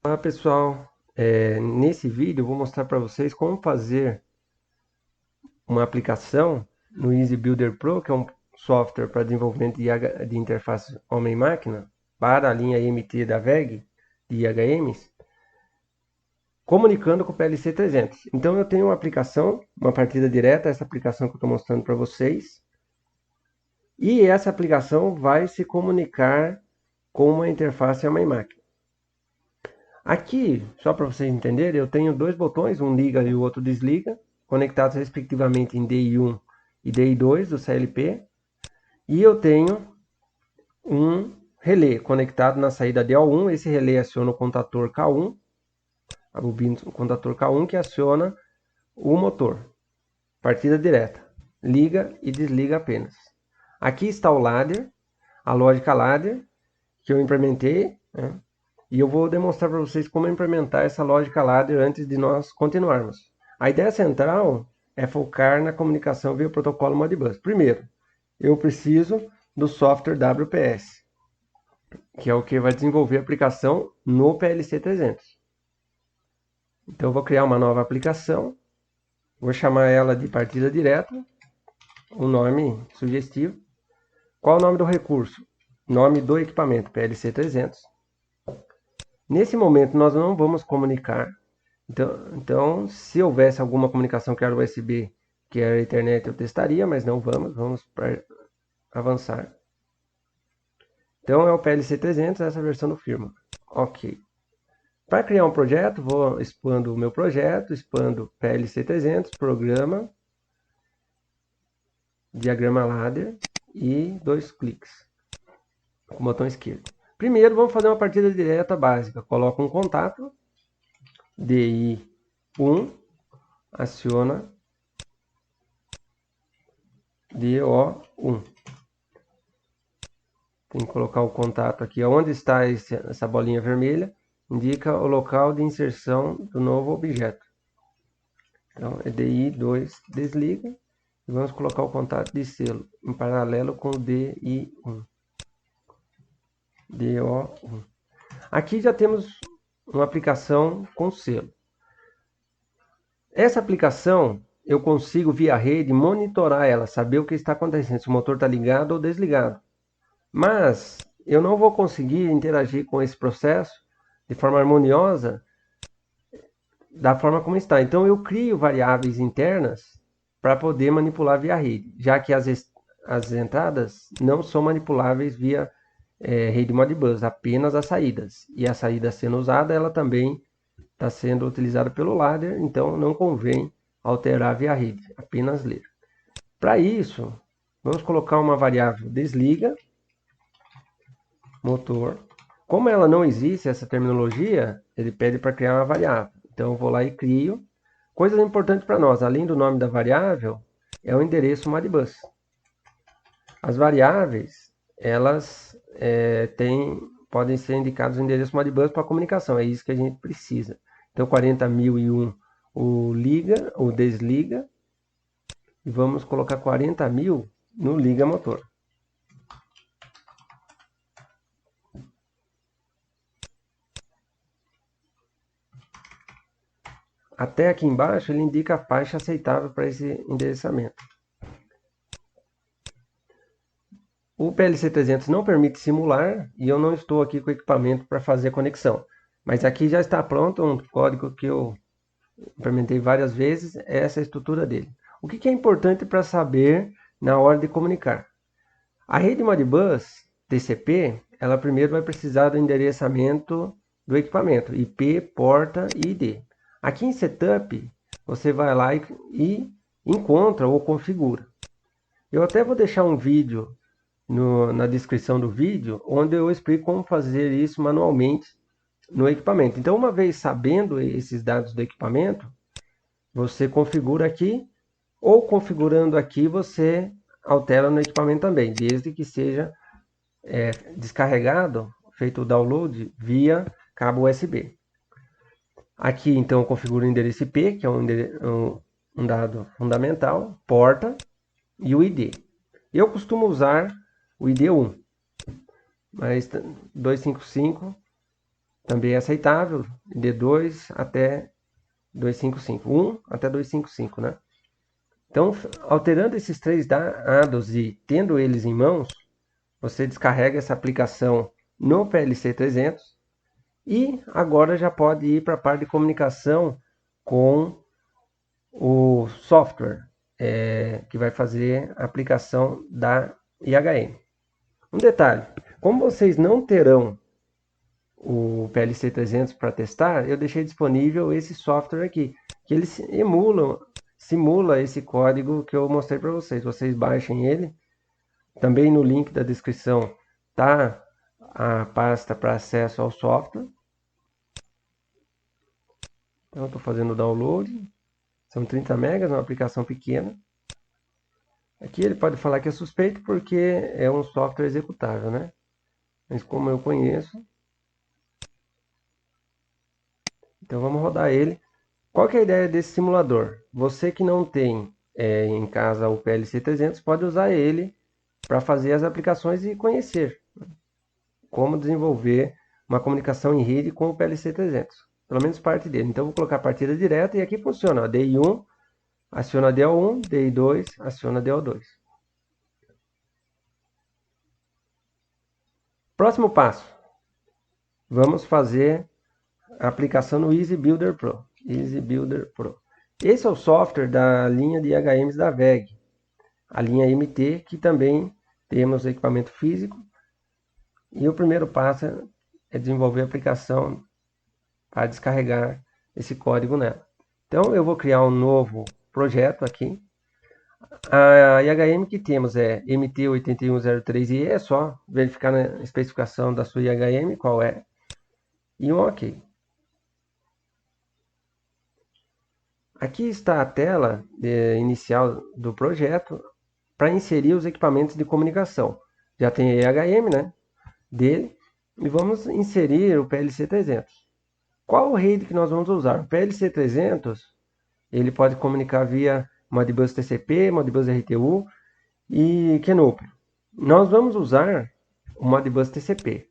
Olá pessoal, nesse vídeo eu vou mostrar para vocês como fazer uma aplicação no Easy Builder Pro, que é um software para desenvolvimento de interface homem-máquina para a linha MT da VEG de IHMs, comunicando com o PLC 300. Então eu tenho uma aplicação, uma partida direta, essa aplicação que eu estou mostrando para vocês, e essa aplicação vai se comunicar com uma interface homem-máquina. Aqui, só para vocês entenderem, eu tenho dois botões, um liga e o outro desliga, conectados respectivamente em DI1 e DI2 do CLP. E eu tenho um relé conectado na saída DO1. Esse relé aciona o contator K1, a bobina do contator K1 que aciona o motor. Partida direta, liga e desliga apenas. Aqui está o ladder, a lógica ladder que eu implementei, né? E eu vou demonstrar para vocês como implementar essa lógica ladder antes de nós continuarmos. A ideia central é focar na comunicação via protocolo Modbus. Primeiro, eu preciso do software WPS, que é o que vai desenvolver a aplicação no PLC 300. Então eu vou criar uma nova aplicação, vou chamar ela de partida direta, um nome sugestivo. Qual o nome do recurso? Nome do equipamento, PLC 300. Nesse momento nós não vamos comunicar. Então, se houvesse alguma comunicação que era USB, que era Ethernet, eu testaria, mas não vamos avançar. Então é o PLC 300, essa versão do firmware. Ok. Para criar um projeto, vou expando o meu projeto, expando PLC 300, programa, diagrama ladder e 2 cliques com o botão esquerdo. Primeiro vamos fazer uma partida direta básica. Coloco um contato, DI1, aciona DO1. Tem que colocar o contato aqui. Onde está essa bolinha vermelha? Indica o local de inserção do novo objeto. Então, é DI2 desliga. E vamos colocar o contato de selo em paralelo com o DI1. DO1. Aqui já temos uma aplicação com selo. Essa aplicação, eu consigo via rede monitorar ela, saber o que está acontecendo, se o motor está ligado ou desligado. Mas eu não vou conseguir interagir com esse processo de forma harmoniosa da forma como está. Então eu crio variáveis internas para poder manipular via rede, já que as entradas não são manipuláveis via rede Modbus, apenas as saídas. E a saída sendo usada, ela também está sendo utilizada pelo ladder, então não convém alterar via rede, apenas ler. Para isso, vamos colocar uma variável desliga, motor. Como ela não existe, essa terminologia, ele pede para criar uma variável. Então eu vou lá e crio. Coisas importantes para nós, além do nome da variável, é o endereço Modbus. As variáveis, elas podem ser indicadas o endereço Modbus para comunicação, é isso que a gente precisa. Então 40.001 o liga, o desliga, e vamos colocar 40.000 no liga motor. Até aqui embaixo ele indica a faixa aceitável para esse endereçamento. O PLC 300 não permite simular e eu não estou aqui com o equipamento para fazer a conexão. Mas aqui já está pronto um código que eu implementei várias vezes, é essa a estrutura dele. O que é importante para saber na hora de comunicar? A rede Modbus TCP, ela primeiro vai precisar do endereçamento do equipamento, IP, porta e ID. Aqui em Setup, você vai lá e encontra ou configura. Eu até vou deixar um vídeo na descrição do vídeo, onde eu explico como fazer isso manualmente no equipamento. Então, uma vez sabendo esses dados do equipamento, você configura aqui, ou configurando aqui, você altera no equipamento também, desde que seja descarregado, feito o download via cabo USB. Aqui, então, eu configuro o endereço IP, que é um dado fundamental, porta e o ID. Eu costumo usar o ID1, mas 255 também é aceitável, de 2 até 255, 1 até 255, né? Então, alterando esses 3 dados e tendo eles em mãos, você descarrega essa aplicação no PLC 300 e agora já pode ir para a parte de comunicação com o software que vai fazer a aplicação da IHM. Um detalhe, como vocês não terão o PLC 300 para testar, eu deixei disponível esse software aqui, que ele simula esse código que eu mostrei para vocês. Vocês baixem ele. Também no link da descrição está a pasta para acesso ao software. Então, eu estou fazendo o download. São 30 megas, uma aplicação pequena. Aqui ele pode falar que é suspeito porque é um software executável, né? Mas como eu conheço, então vamos rodar ele. Qual que é a ideia desse simulador? Você que não tem em casa o PLC 300 pode usar ele para fazer as aplicações e conhecer como desenvolver uma comunicação em rede com o PLC 300. Pelo menos parte dele. Então, vou colocar a partida direta e aqui funciona. Ó, DI1 aciona DO1, DI2 aciona DO2. Próximo passo. Vamos fazer a aplicação no Easy Builder Pro. Easy Builder Pro. Esse é o software da linha de IHMs da VEG. A linha MT, que também temos equipamento físico. E o primeiro passo é desenvolver a aplicação para descarregar esse código nela. Então, eu vou criar um novo projeto aqui. A IHM que temos é MT8103E, é só verificar na especificação da sua IHM qual é, e um OK. Aqui está a tela inicial do projeto para inserir os equipamentos de comunicação. Já tem a IHM, né, dele, e vamos inserir o PLC 300. Qual rede que nós vamos usar? O PLC 300, ele pode comunicar via Modbus TCP, Modbus RTU e QNOP. Nós vamos usar o Modbus TCP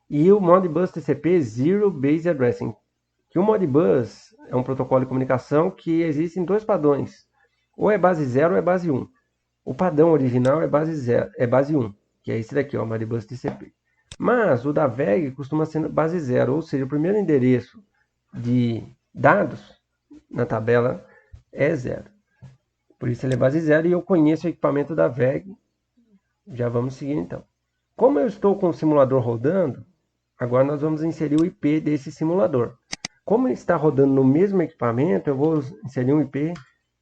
e o Modbus TCP Zero Base Addressing. Que o Modbus é um protocolo de comunicação que existe em 2 padrões. Ou é base 0 ou é base 1. O padrão original é base 0, é base 1, que é esse daqui, ó, o Modbus TCP. Mas o da VEG costuma ser base 0, ou seja, o primeiro endereço de dados na tabela é 0. Por isso ele é base 0 e eu conheço o equipamento da VEG. Já vamos seguir então. Como eu estou com o simulador rodando, agora nós vamos inserir o IP desse simulador. Como ele está rodando no mesmo equipamento, eu vou inserir um IP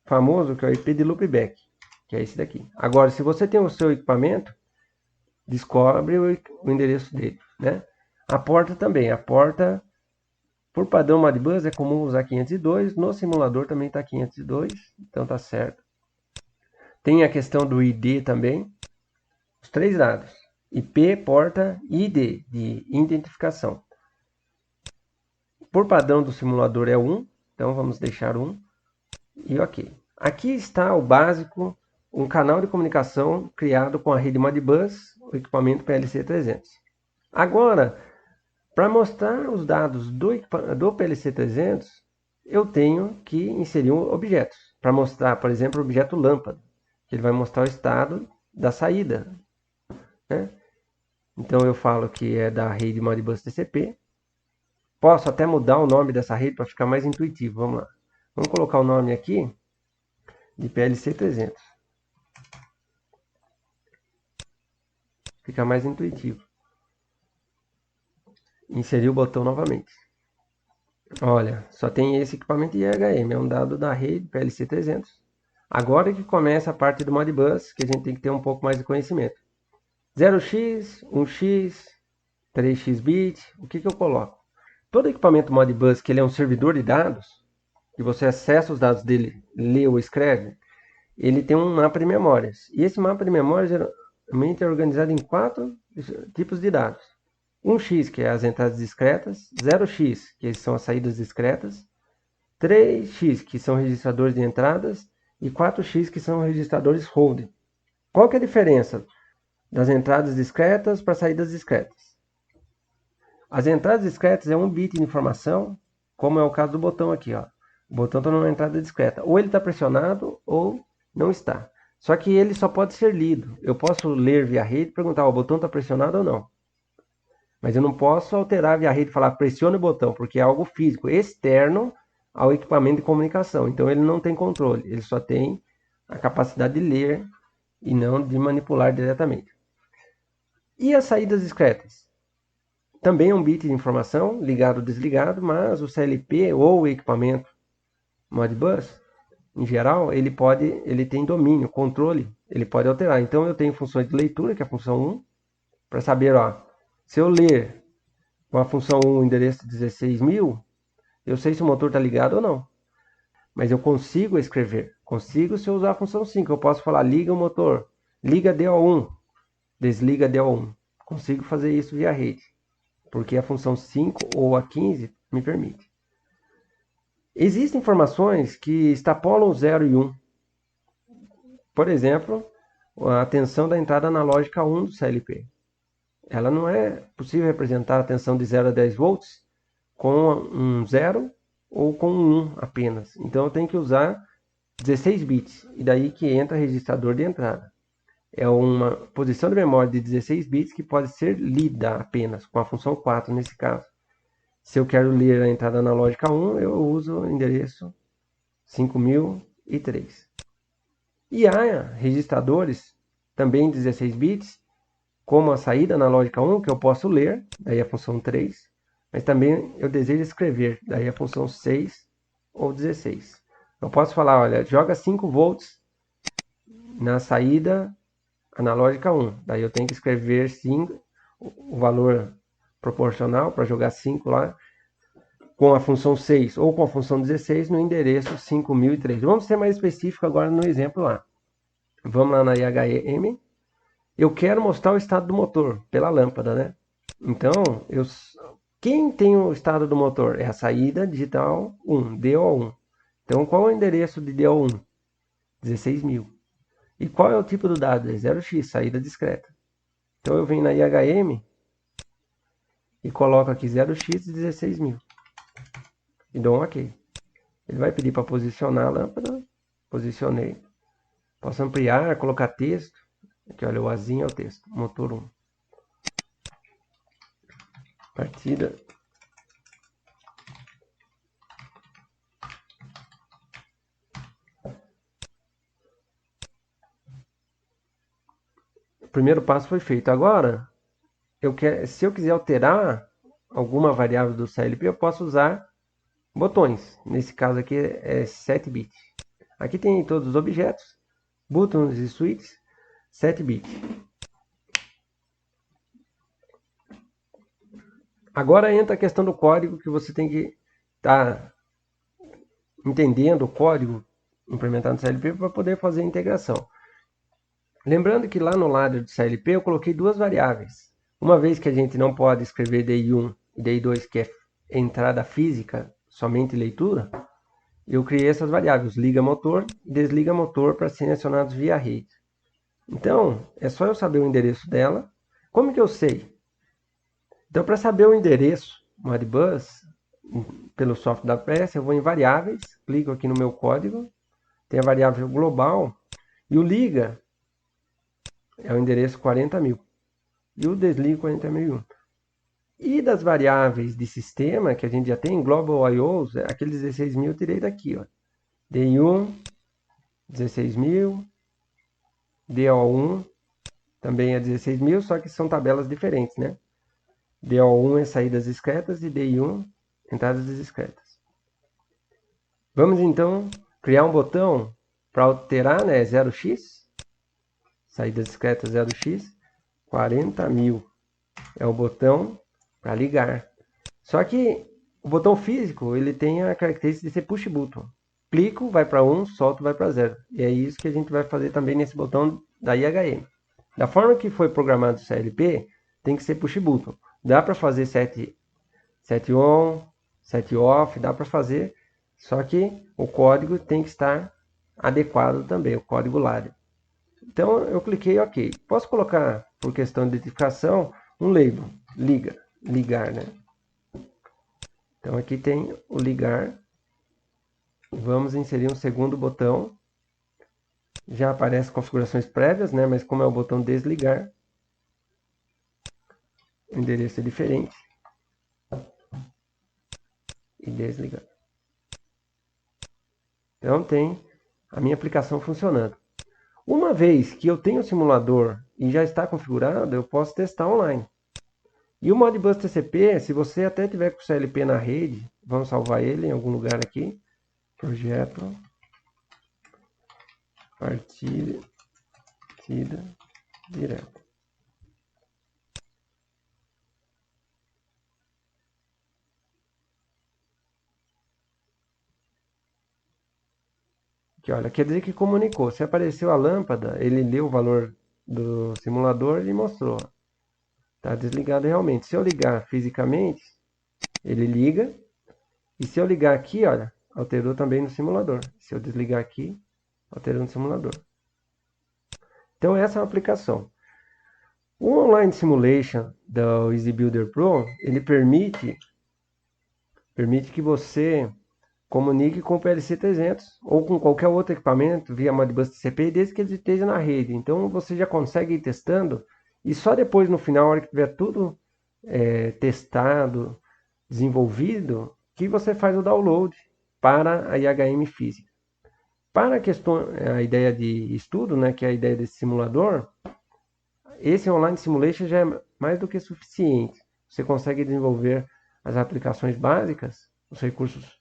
famoso, que é o IP de loopback, que é esse daqui. Agora, se você tem o seu equipamento, descobre o endereço dele, né? A porta também. A porta, por padrão Modbus, é comum usar 502. No simulador também está 502, então tá certo. Tem a questão do ID também. Os 3 dados. IP, porta e ID, de identificação. Por padrão do simulador é 1, então vamos deixar 1 e OK. Aqui está o básico, um canal de comunicação criado com a rede Modbus, o equipamento PLC 300. Agora, para mostrar os dados do PLC 300, eu tenho que inserir objetos. Para mostrar, por exemplo, o objeto lâmpada, que ele vai mostrar o estado da saída, né? Então eu falo que é da rede Modbus TCP. Posso até mudar o nome dessa rede para ficar mais intuitivo. Vamos lá. Vamos colocar o nome aqui de PLC 300. Fica mais intuitivo. Inserir o botão novamente. Olha, só tem esse equipamento IHM. É um dado da rede PLC 300. Agora que começa a parte do Modbus, que a gente tem que ter um pouco mais de conhecimento. 0x, 1x, 3x bit. O que eu coloco? Todo equipamento Modbus, que ele é um servidor de dados, que você acessa os dados dele, lê ou escreve, ele tem um mapa de memórias. E esse mapa de memórias geralmente é organizado em 4 tipos de dados. 1x, que é as entradas discretas, 0x, que são as saídas discretas, 3x, que são registradores de entradas, e 4x, que são registradores hold. Qual que é a diferença das entradas discretas para saídas discretas? As entradas discretas é um bit de informação, como é o caso do botão aqui, ó. O botão está numa entrada discreta. Ou ele está pressionado ou não está. Só que ele só pode ser lido. Eu posso ler via rede e perguntar, o botão está pressionado ou não. Mas eu não posso alterar via rede e falar pressione o botão, porque é algo físico, externo ao equipamento de comunicação. Então ele não tem controle, ele só tem a capacidade de ler e não de manipular diretamente. E as saídas discretas? Também é um bit de informação, ligado ou desligado, mas o CLP ou o equipamento Modbus, em geral, ele tem domínio, controle, ele pode alterar. Então eu tenho funções de leitura, que é a função 1, para saber, ó, se eu ler com a função 1 o endereço 16.000, eu sei se o motor está ligado ou não. Mas eu consigo escrever. Consigo se eu usar a função 5. Eu posso falar liga o motor, liga DO1, desliga DO1. Consigo fazer isso via rede, porque a função 5 ou a 15 me permite. Existem informações que extrapolam 0 e 1. Por exemplo, a tensão da entrada analógica 1 do CLP. Ela não é possível representar a tensão de 0 a 10 volts com um 0 ou com um 1 apenas. Então eu tenho que usar 16 bits, e daí que entra registrador de entrada. É uma posição de memória de 16 bits que pode ser lida apenas, com a função 4 nesse caso. Se eu quero ler a entrada analógica 1, eu uso o endereço 5003. E há registradores, também 16 bits, como a saída analógica 1, que eu posso ler, daí a função 3, mas também eu desejo escrever, daí a função 6 ou 16. Eu posso falar, olha, joga 5 volts na saída analógica 1, daí eu tenho que escrever 5, o valor proporcional para jogar 5 lá, com a função 6 ou com a função 16 no endereço 5003. Vamos ser mais específico agora no exemplo lá. Vamos lá na IHM. Eu quero mostrar o estado do motor pela lâmpada, né? Então, quem tem o estado do motor? É a saída digital 1, DO1. Então, qual é o endereço de DO1? 16.000. E qual é o tipo do dado? É 0x, saída discreta. Então, eu venho na IHM e coloco aqui 0x e 16.000. E dou um OK. Ele vai pedir para posicionar a lâmpada. Posicionei. Posso ampliar, colocar texto. Aqui, olha, o azinho é o texto. Motor 1. Partida. O primeiro passo foi feito. Agora, se eu quiser alterar alguma variável do CLP, eu posso usar botões. Nesse caso aqui é 7 bits. Aqui tem todos os objetos, buttons e switches, 7 bits. Agora entra a questão do código, que você tem que estar entendendo o código implementado no CLP para poder fazer a integração. Lembrando que lá no ladder do CLP eu coloquei duas variáveis. Uma vez que a gente não pode escrever DI1 e DI2, que é entrada física, somente leitura, eu criei essas variáveis, liga motor e desliga motor, para serem acionados via rede. Então, é só eu saber o endereço dela. Como que eu sei? Então, para saber o endereço Modbus, pelo software da Press, eu vou em variáveis, clico aqui no meu código, tem a variável global, e o liga é o endereço 40.000. E o desliga 40.001. E das variáveis de sistema, que a gente já tem, Global IOs, aqueles 16.000 eu tirei daqui, ó. DI1, 16.000, DO1, também é 16.000, só que são tabelas diferentes, né? DO1 é saídas discretas e DI1, entradas discretas. Vamos então criar um botão para alterar, né? 0x, saídas discretas 0x, 40.000 é o botão para ligar. Só que o botão físico, ele tem a característica de ser push button. Clico, vai para 1, solto, vai para 0. E é isso que a gente vai fazer também nesse botão da IHM. Da forma que foi programado o CLP, tem que ser push button. Dá para fazer set on, set off, dá para fazer, só que o código tem que estar adequado também, o código ladder. Então eu cliquei OK. Posso colocar, por questão de identificação, um label, liga. ligar, né? Então aqui tem o ligar. Vamos inserir um segundo botão. Já aparece configurações prévias, né? Mas como é o botão desligar, o endereço é diferente. E desligar. Então tem a minha aplicação funcionando. Uma vez que eu tenho o simulador e já está configurado, eu posso testar online. E o Modbus TCP, se você até tiver com o CLP na rede, vamos salvar ele em algum lugar aqui. Projeto, partida direta. Aqui, olha, quer dizer que comunicou. Se apareceu a lâmpada, ele leu o valor do simulador e mostrou. Está desligado realmente. Se eu ligar fisicamente, ele liga. E se eu ligar aqui, olha, alterou também no simulador. Se eu desligar aqui, alterou no simulador. Então essa é a aplicação. O Online Simulation do EasyBuilder Pro, ele permite que você comunique com o PLC 300 ou com qualquer outro equipamento via Modbus TCP, desde que ele esteja na rede. Então você já consegue ir testando e só depois no final, na hora que tiver tudo testado, desenvolvido, que você faz o download para a IHM física. Para a ideia de estudo, né, que é a ideia desse simulador, esse Online Simulation já é mais do que suficiente. Você consegue desenvolver as aplicações básicas, os recursos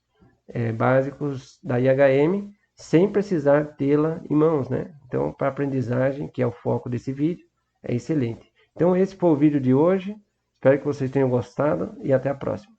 básicos da IHM, sem precisar tê-la em mãos, né? Então, para aprendizagem, que é o foco desse vídeo, é excelente. Então, esse foi o vídeo de hoje. Espero que vocês tenham gostado e até a próxima.